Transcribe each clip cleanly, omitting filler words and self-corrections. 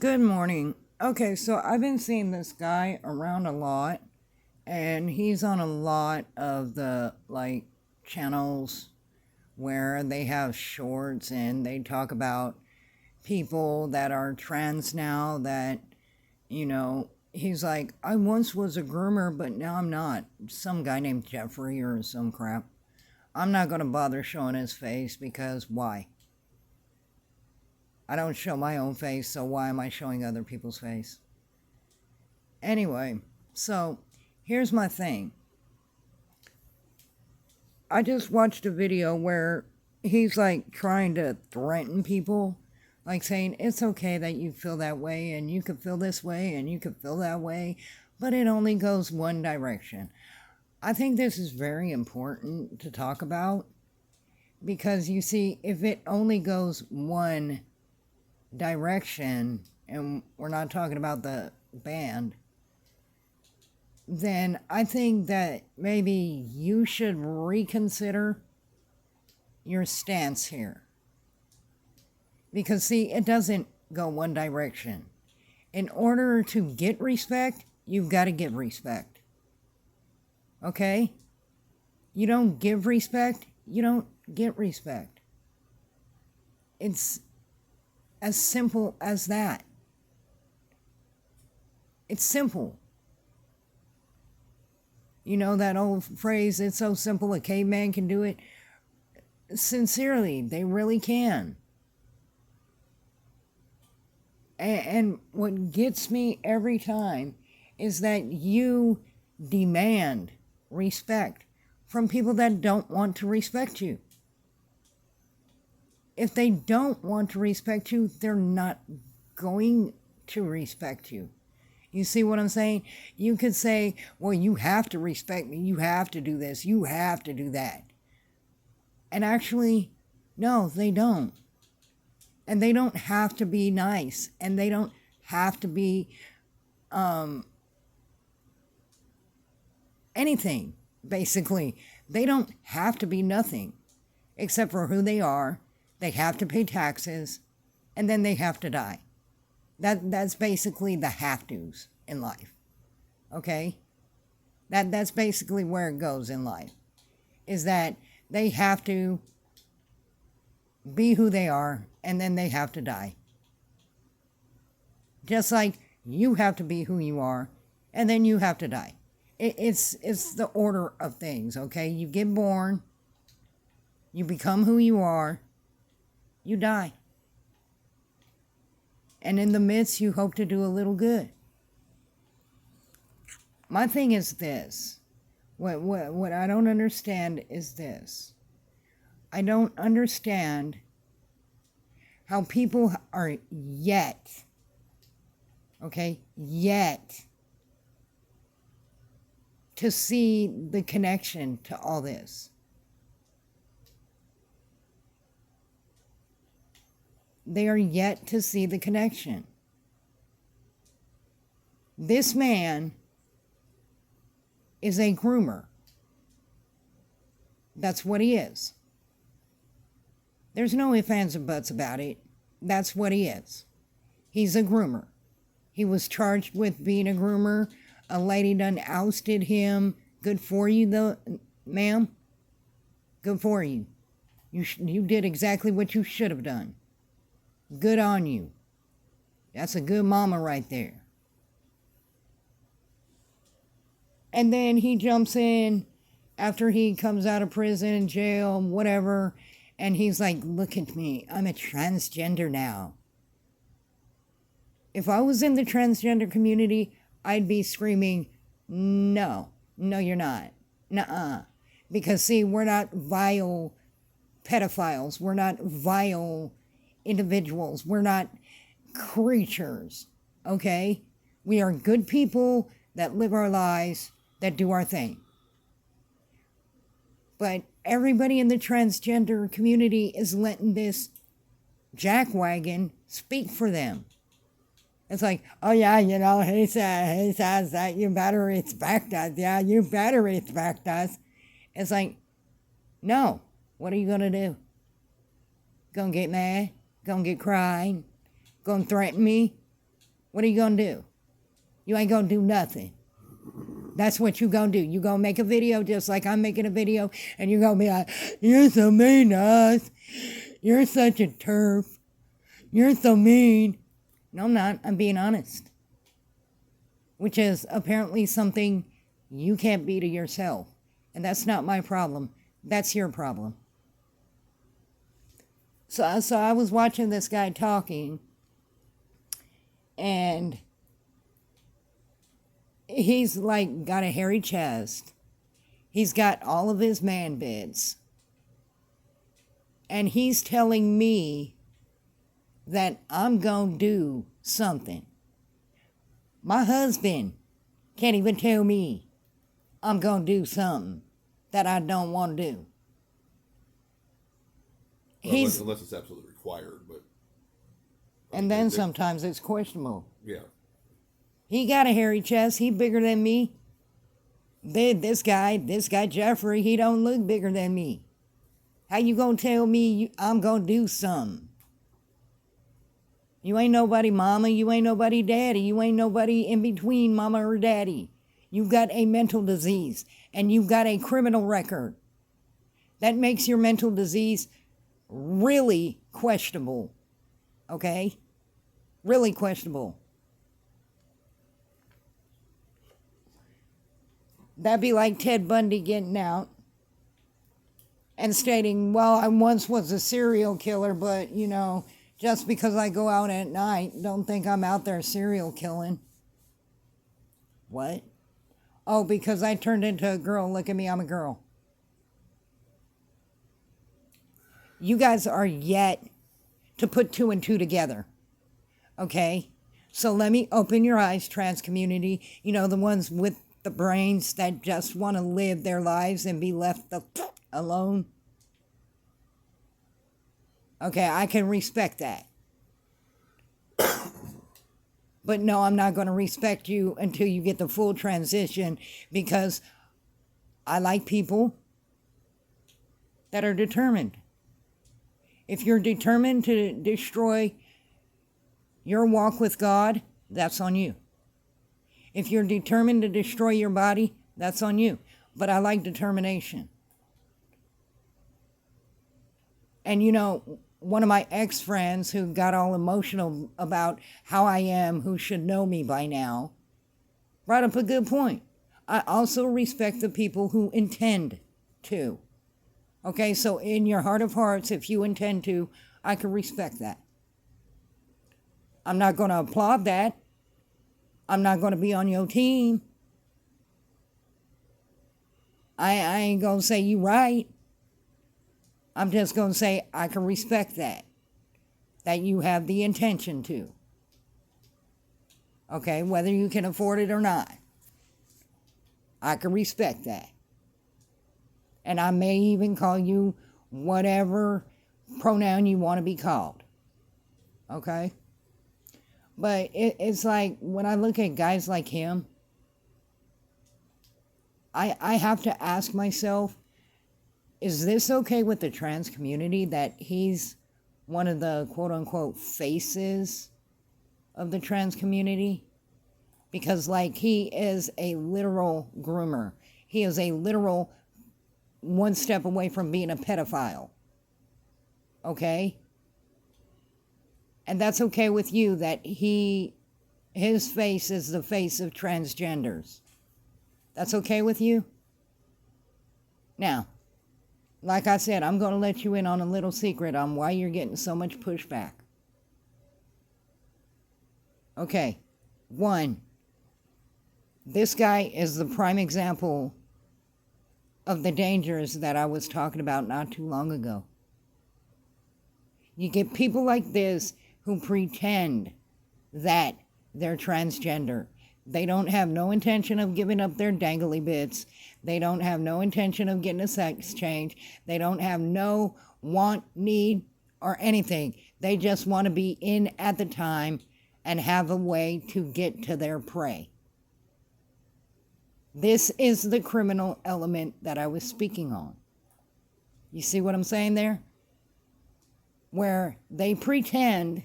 Good morning. Okay, so I've been seeing this guy around a lot, and he's on a lot of the channels where they have shorts and they talk about people that are trans now that, he's like, I once was a groomer, but now I'm not. Some guy named Jeffrey or some crap. I'm not going to bother showing his face because why? I don't show my own face, so why am I showing other people's face? Anyway, so here's my thing. I just watched a video where he's trying to threaten people, saying it's okay that you feel that way and you could feel this way and you could feel that way, but it only goes one direction. I think this is very important to talk about because you see, if it only goes one direction, and we're not talking about the band, then I think that maybe you should reconsider your stance here. Because see, it doesn't go one direction. In order to get respect, you've got to give respect. Okay? You don't give respect, you don't get respect. It's as simple as that. It's simple. You know that old phrase, it's so simple a caveman can do it? Sincerely, they really can. And what gets me every time is that you demand respect from people that don't want to respect you. If they don't want to respect you, they're not going to respect you. You see what I'm saying? You could say, well, you have to respect me. You have to do this. You have to do that. And actually, no, they don't. And they don't have to be nice. And they don't have to be anything, basically. They don't have to be nothing except for who they are. They have to pay taxes, and then they have to die. That's basically the have-tos in life, okay? That's basically where it goes in life, is that they have to be who they are, and then they have to die. Just like you have to be who you are, and then you have to die. It's the order of things, okay? You get born, you become who you are, you die. And in the midst, you hope to do a little good. My thing is this. What I don't understand is this. I don't understand how people are yet to see the connection to all this. They are yet to see the connection. This man is a groomer. That's what he is. There's no ifs, ands, or buts about it. That's what he is. He's a groomer. He was charged with being a groomer. A lady done ousted him. Good for you, though, ma'am. Good for you. You did exactly what you should have done. Good on you. That's a good mama right there. And then he jumps in after he comes out of prison, jail, whatever, and he's like, look at me, I'm a transgender now. If I was in the transgender community, I'd be screaming, no, you're not. Nuh-uh. Because see, we're not vile pedophiles. We're not vile individuals. We're not creatures, okay? We are good people that live our lives, that do our thing. But everybody in the transgender community is letting this jackwagon speak for them. It's like, oh yeah, he says that you better respect us. Yeah, you better respect us. It's like, no, what are you gonna do? Gonna get mad? Gonna get crying? Gonna threaten me? What are you going to do? You ain't going to do nothing. That's what you going to do. You going to make a video just like I'm making a video, and you're going to be like, you're so mean to us. You're such a turf. You're so mean. No, I'm not. I'm being honest. Which is apparently something you can't be to yourself. And that's not my problem. That's your problem. So I was watching this guy talking, and he's like got a hairy chest. He's got all of his man bits. And he's telling me that I'm going to do something. My husband can't even tell me I'm going to do something that I don't want to do. Well, unless it's absolutely required, but... And then sometimes it's questionable. Yeah. He got a hairy chest. He bigger than me. This guy Jeffrey, he don't look bigger than me. How you gonna tell me I'm gonna do something? You ain't nobody mama, you ain't nobody daddy, you ain't nobody in between mama or daddy. You've got a mental disease, and you've got a criminal record. That makes your mental disease really questionable, okay? Really questionable. That'd be like Ted Bundy getting out and stating, well, I once was a serial killer, but, you know, just because I go out at night, don't think I'm out there serial killing. What? Oh, because I turned into a girl. Look at me, I'm a girl. You guys are yet to put two and two together. Okay? So let me open your eyes, trans community. You know, the ones with the brains that just want to live their lives and be left alone. Okay, I can respect that. But no, I'm not going to respect you until you get the full transition, because I like people that are determined. If you're determined to destroy your walk with God, that's on you. If you're determined to destroy your body, that's on you. But I like determination. And you know, one of my ex-friends who got all emotional about how I am, who should know me by now, brought up a good point. I also respect the people who intend to. Okay, so in your heart of hearts, if you intend to, I can respect that. I'm not going to applaud that. I'm not going to be on your team. I ain't going to say you right. I'm just going to say I can respect that you have the intention to. Okay, whether you can afford it or not. I can respect that. And I may even call you whatever pronoun you want to be called. Okay? But it's like, when I look at guys like him, I have to ask myself, is this okay with the trans community that he's one of the quote-unquote faces of the trans community? Because, like, he is a literal groomer. He is a literal one step away from being a pedophile. Okay? And that's okay with you that his face is the face of transgenders. That's okay with you? Now, like I said, I'm going to let you in on a little secret on why you're getting so much pushback. Okay, 1, this guy is the prime example of the dangers that I was talking about not too long ago. You get people like this who pretend that they're transgender. They don't have no intention of giving up their dangly bits. They don't have no intention of getting a sex change. They don't have no want, need, or anything. They just want to be in at the time and have a way to get to their prey. This is the criminal element that I was speaking on. You see what I'm saying there? Where they pretend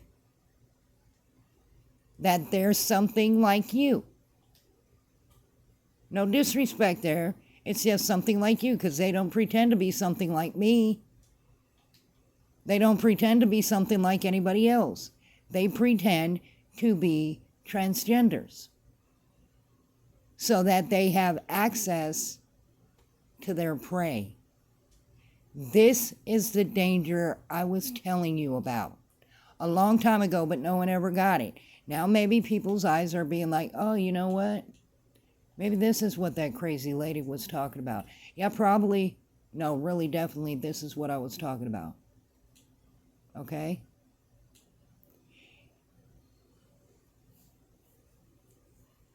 that they're something like you. No disrespect there. It's just something like you, because they don't pretend to be something like me. They don't pretend to be something like anybody else. They pretend to be transgenders so that they have access to their prey. This is the danger I was telling you about a long time ago, but no one ever got it. Now maybe people's eyes are being like, oh, you know what? Maybe this is what that crazy lady was talking about. Yeah, probably. No, really, definitely, this is what I was talking about. Okay?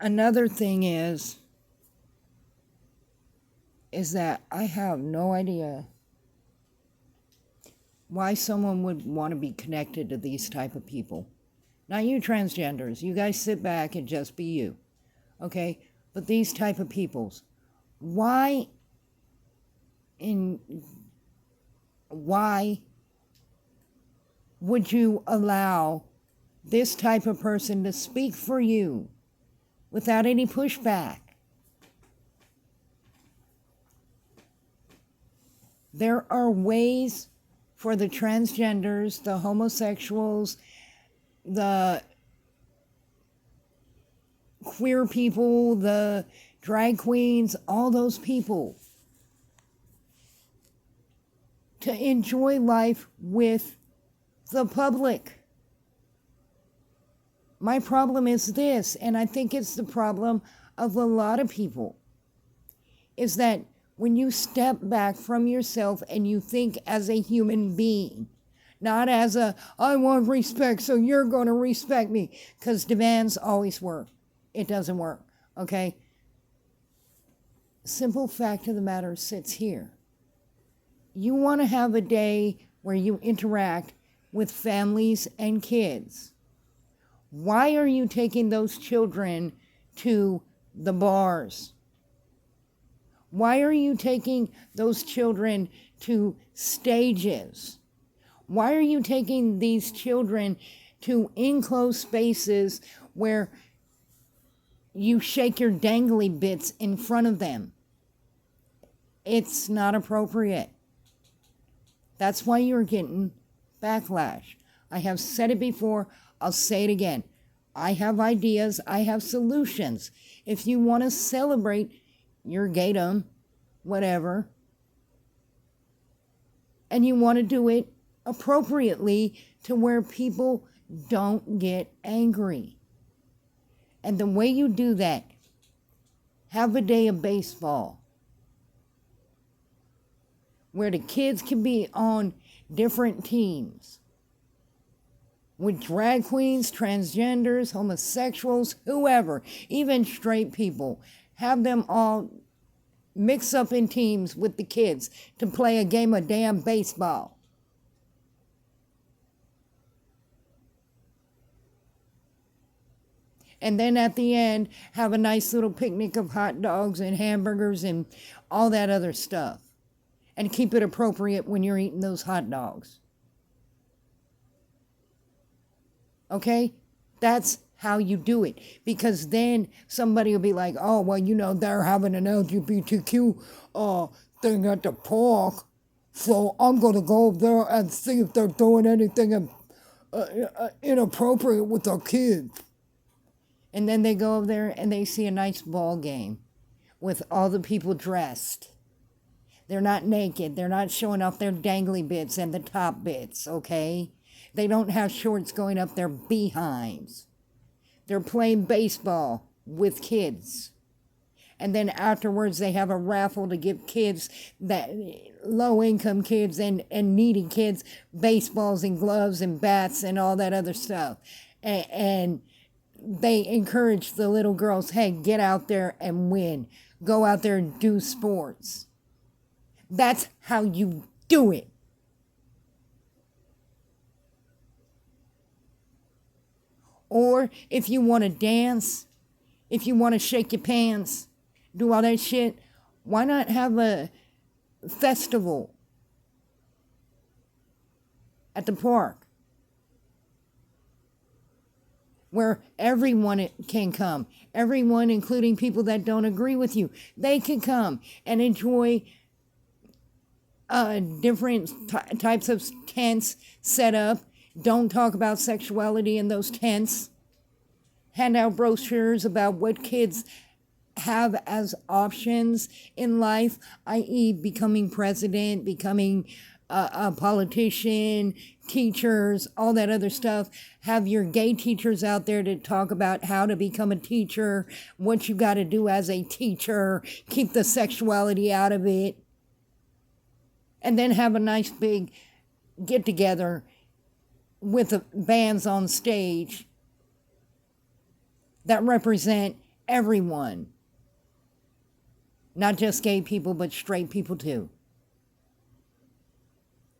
Another thing is that I have no idea why someone would want to be connected to these type of people. Not you transgenders. You guys sit back and just be you. Okay? But these type of peoples, why would you allow this type of person to speak for you without any pushback? There are ways for the transgenders, the homosexuals, the queer people, the drag queens, all those people to enjoy life with the public. My problem is this, and I think it's the problem of a lot of people, is that when you step back from yourself and you think as a human being, not as I want respect, so you're going to respect me, because demands always work. It doesn't work, okay? Simple fact of the matter sits here. You want to have a day where you interact with families and kids. Why are you taking those children to the bars? Why are you taking those children to stages? Why are you taking these children to enclosed spaces where you shake your dangly bits in front of them? It's not appropriate. That's why you're getting backlash. I have said it before, I'll say it again. I have ideas, I have solutions. If you want to celebrate your gaydom, whatever, and you want to do it appropriately to where people don't get angry. And the way you do that, have a day of baseball where the kids can be on different teams with drag queens, transgenders, homosexuals, whoever, even straight people. Have them all mix up in teams with the kids to play a game of damn baseball. And then at the end, have a nice little picnic of hot dogs and hamburgers and all that other stuff. And keep it appropriate when you're eating those hot dogs. Okay? That's how you do it. Because then somebody will be like, oh, well, you know, they're having an LGBTQ thing at the park. So I'm going to go over there and see if they're doing anything inappropriate with our kids. And then they go over there and they see a nice ball game with all the people dressed. They're not naked. They're not showing off their dangly bits and the top bits, okay? They don't have shorts going up their behinds. They're playing baseball with kids. And then afterwards they have a raffle to give kids, that low-income kids and needy kids, baseballs and gloves and bats and all that other stuff. And they encourage the little girls, hey, get out there and win. Go out there and do sports. That's how you do it. Or if you want to dance, if you want to shake your pants, do all that shit, why not have a festival at the park? where everyone can come. Everyone, including people that don't agree with you, they can come and enjoy different types of tents set up. Don't talk about sexuality in those tents. Hand out brochures about what kids have as options in life, i.e., becoming president, becoming a politician, teachers, all that other stuff. Have your gay teachers out there to talk about how to become a teacher, what you got to do as a teacher, keep the sexuality out of it, and then have a nice big get together with the bands on stage that represent everyone. Not just gay people, but straight people too.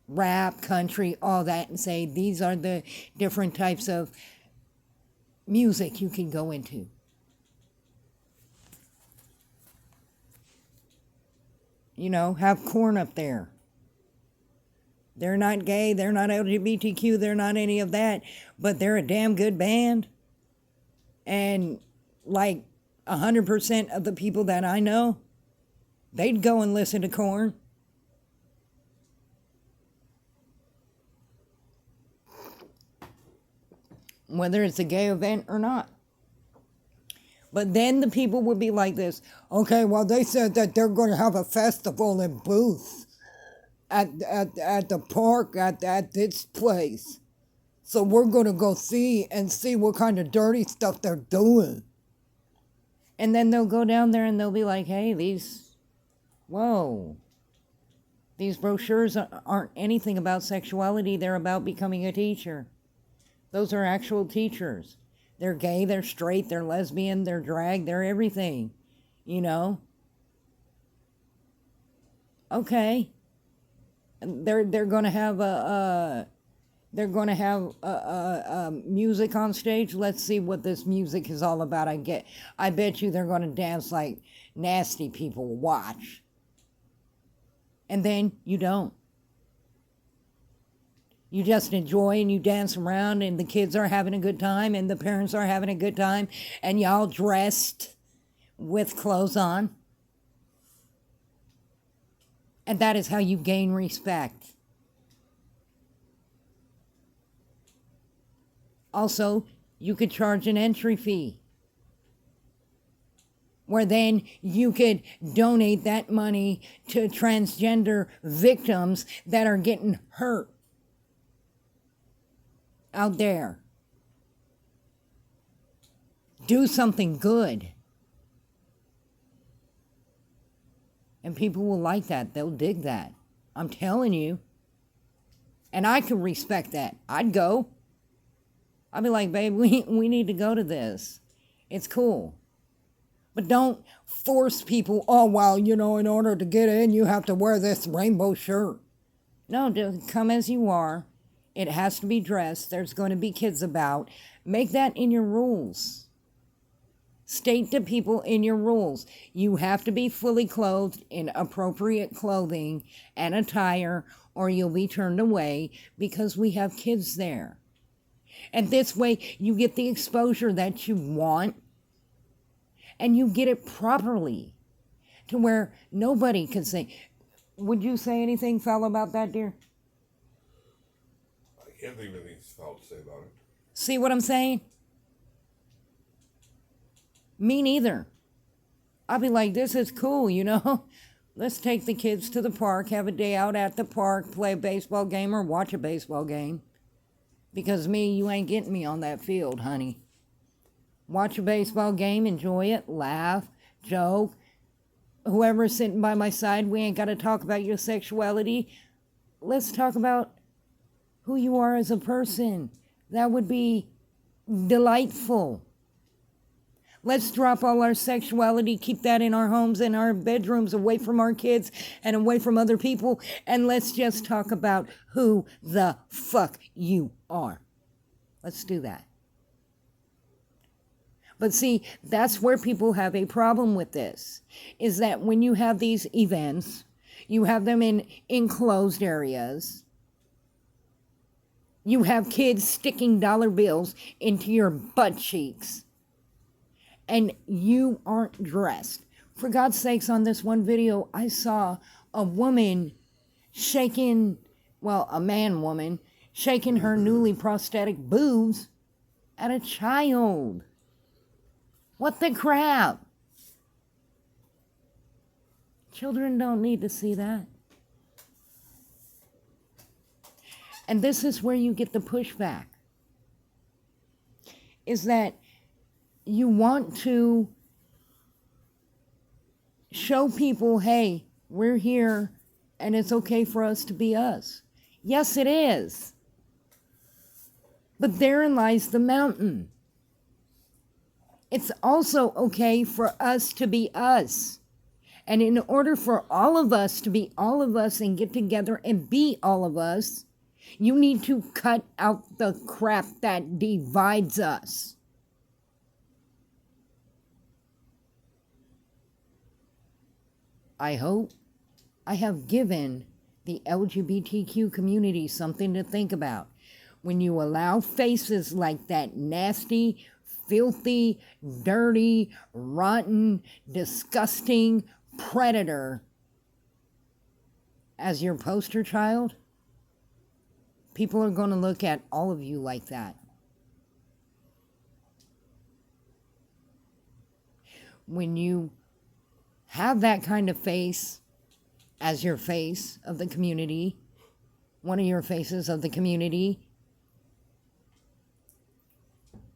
Rap, country, all that, and say these are the different types of music you can go into. You know, have Korn up there. They're not gay, they're not LGBTQ, they're not any of that, but they're a damn good band. And like 100% of the people that I know, they'd go and listen to Korn. Whether it's a gay event or not. But then the people would be like this, okay, well, they said that they're going to have a festival in Booth at the park at this place. So we're going to go see what kind of dirty stuff they're doing. And then they'll go down there and they'll be like, hey, these brochures aren't anything about sexuality. They're about becoming a teacher. Those are actual teachers. They're gay, they're straight, they're lesbian, they're drag, they're everything, you know? Okay. They're going to have music on stage. Let's see what this music is all about. I bet you they're going to dance like nasty people. Watch. And then you don't. You just enjoy and you dance around and the kids are having a good time and the parents are having a good time and y'all dressed with clothes on. And that is how you gain respect. Also, you could charge an entry fee, where then you could donate that money to transgender victims that are getting hurt out there. Do something good. And people will like that. They'll dig that. I'm telling you. And I can respect that. I'd go. I'd be like, babe, we need to go to this. It's cool. But don't force people, oh, well, you know, in order to get in, you have to wear this rainbow shirt. No, just come as you are. It has to be dressed. There's going to be kids about. Make that in your rules. State to people in your rules. You have to be fully clothed in appropriate clothing and attire, or you'll be turned away because we have kids there. And this way, you get the exposure that you want, and you get it properly, to where nobody can say. Would you say anything foul about that, dear? I can't think of anything foul to say about it. See what I'm saying? Me neither. I'll be like, this is cool, you know? Let's take the kids to the park, have a day out at the park, play a baseball game or watch a baseball game. Because me, you ain't getting me on that field, honey. Watch a baseball game, enjoy it, laugh, joke. Whoever's sitting by my side, we ain't got to talk about your sexuality. Let's talk about who you are as a person. That would be delightful. Let's drop all our sexuality, keep that in our homes and our bedrooms, away from our kids and away from other people, and let's just talk about who the fuck you are. Let's do that. But see, that's where people have a problem with this, is that when you have these events, you have them in enclosed areas, You have kids sticking dollar bills into your butt cheeks. And you aren't dressed. For God's sakes, on this one video, I saw a woman shaking, well, a woman, shaking her newly prosthetic boobs at a child. What the crap? Children don't need to see that. And this is where you get the pushback. Is that you want to show people, hey, we're here and it's okay for us to be us. Yes, it is. But therein lies the mountain. It's also okay for us to be us. And in order for all of us to be all of us and get together and be all of us, you need to cut out the crap that divides us. I hope I have given the LGBTQ community something to think about. When you allow faces like that nasty, filthy, dirty, rotten, disgusting predator as your poster child, people are going to look at all of you like that. When you have that kind of face as your face of the community, one of your faces of the community,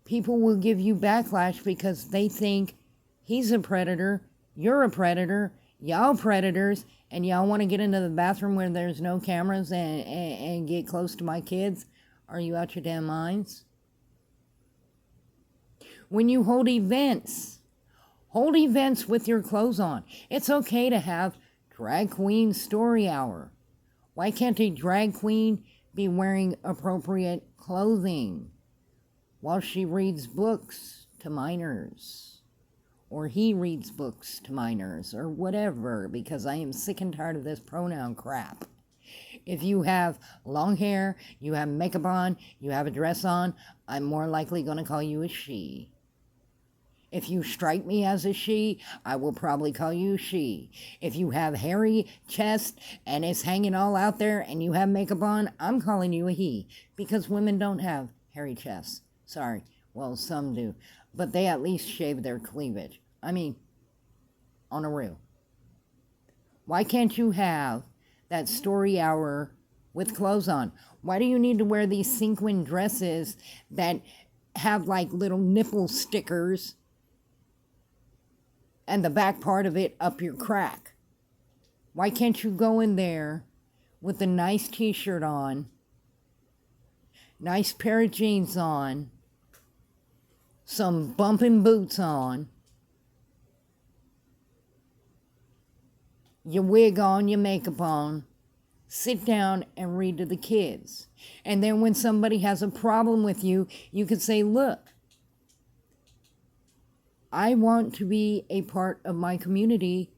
people will give you backlash because they think he's a predator, you're a predator, y'all predators, and y'all want to get into the bathroom where there's no cameras and get close to my kids. Are you out your damn minds? When you hold events with your clothes on. It's okay to have drag queen story hour. Why can't a drag queen be wearing appropriate clothing while she reads books to minors? Or he reads books to minors, or whatever, because I am sick and tired of this pronoun crap. If you have long hair, you have makeup on, you have a dress on, I'm more likely going to call you a she. If you strike me as a she, I will probably call you she. If you have hairy chest and it's hanging all out there and you have makeup on, I'm calling you a he. Because women don't have hairy chests. Sorry. Well, some do. But they at least shave their cleavage. I mean, on a real. Why can't you have that story hour with clothes on? Why do you need to wear these sequin dresses that have like little nipple stickers and the back part of it up your crack? Why can't you go in there with a nice t-shirt on, nice pair of jeans on, some bumping boots on, your wig on, your makeup on, sit down and read to the kids. And then when somebody has a problem with you, you could say, look, I want to be a part of my community,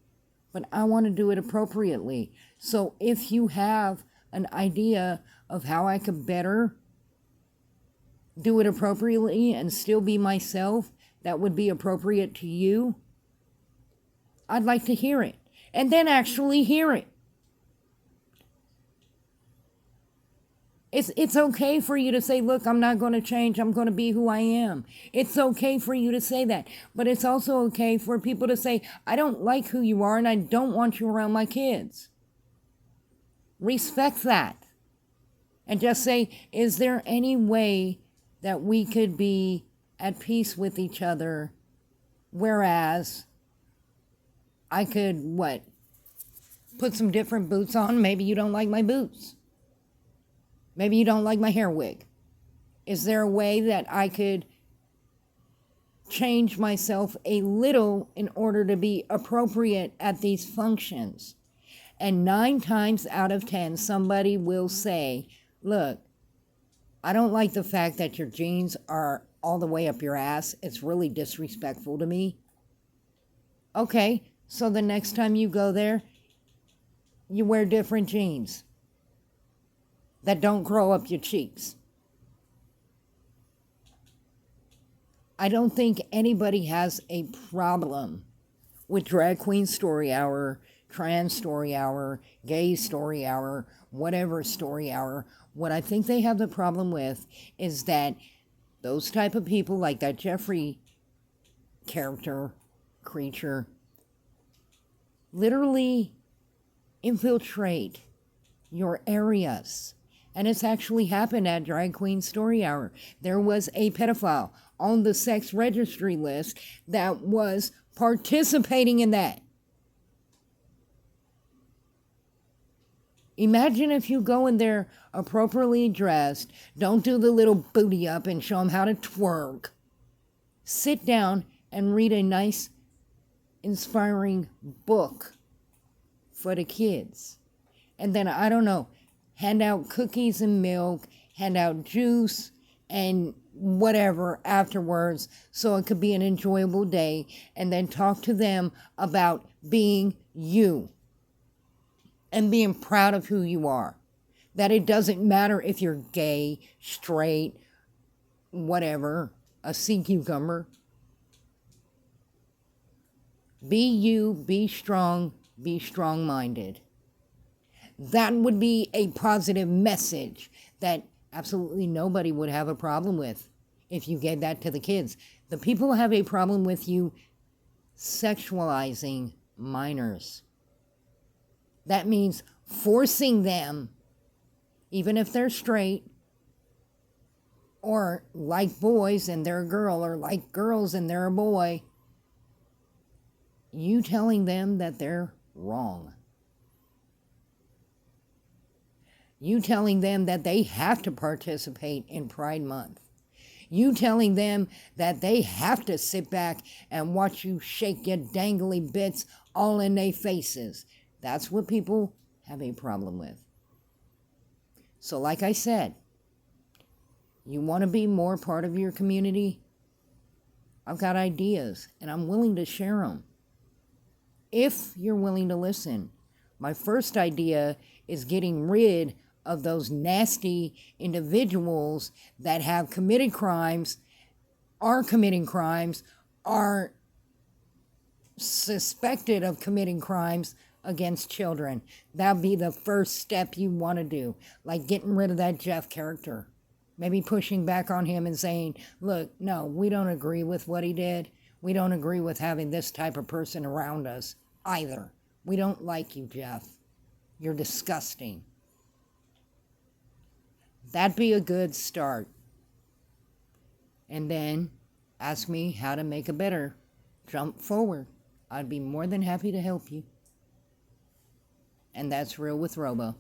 but I want to do it appropriately. So if you have an idea of how I could better do it appropriately and still be myself, that would be appropriate to you, I'd like to hear it. And then actually hear it. It's okay for you to say, look, I'm not going to change. I'm going to be who I am. It's okay for you to say that. But it's also okay for people to say, I don't like who you are and I don't want you around my kids. Respect that. And just say, is there any way that we could be at peace with each other, whereas I could, put some different boots on? Maybe you don't like my boots. Maybe you don't like my hair wig. Is there a way that I could change myself a little in order to be appropriate at these functions? And 9 times out of 10, somebody will say, look, I don't like the fact that your jeans are all the way up your ass. It's really disrespectful to me. Okay, so the next time you go there, you wear different jeans that don't grow up your cheeks. I don't think anybody has a problem with Drag Queen Story Hour, Trans Story Hour, Gay Story Hour, whatever Story Hour. What I think they have the problem with is that those type of people, like that Jeffrey creature, literally infiltrate your areas. And it's actually happened at Drag Queen Story Hour. There was a pedophile on the sex registry list that was participating in that. Imagine if you go in there appropriately dressed, don't do the little booty up and show them how to twerk. Sit down and read a nice, inspiring book for the kids. And then, I don't know, hand out cookies and milk, hand out juice and whatever afterwards so it could be an enjoyable day, and then talk to them about being you and being proud of who you are. That it doesn't matter if you're gay, straight, whatever, a sea cucumber. Be you, be strong-minded. That would be a positive message that absolutely nobody would have a problem with if you gave that to the kids. The people have a problem with you sexualizing minors. That means forcing them, even if they're straight, or like boys and they're a girl, or like girls and they're a boy, you telling them that they're wrong. You telling them that they have to participate in Pride Month. You telling them that they have to sit back and watch you shake your dangly bits all in their faces. That's what people have a problem with. So like I said, you want to be more part of your community? I've got ideas and I'm willing to share them. If you're willing to listen. My first idea is getting rid of those nasty individuals that have committed crimes, are committing crimes, are suspected of committing crimes against children. That'd be the first step you want to do, like getting rid of that Jeff character. Maybe pushing back on him and saying, look, no, we don't agree with what he did. We don't agree with having this type of person around us either. We don't like you, Jeff. You're disgusting. That'd be a good start. And then ask me how to make a better jump forward. I'd be more than happy to help you. And that's Real with Robo.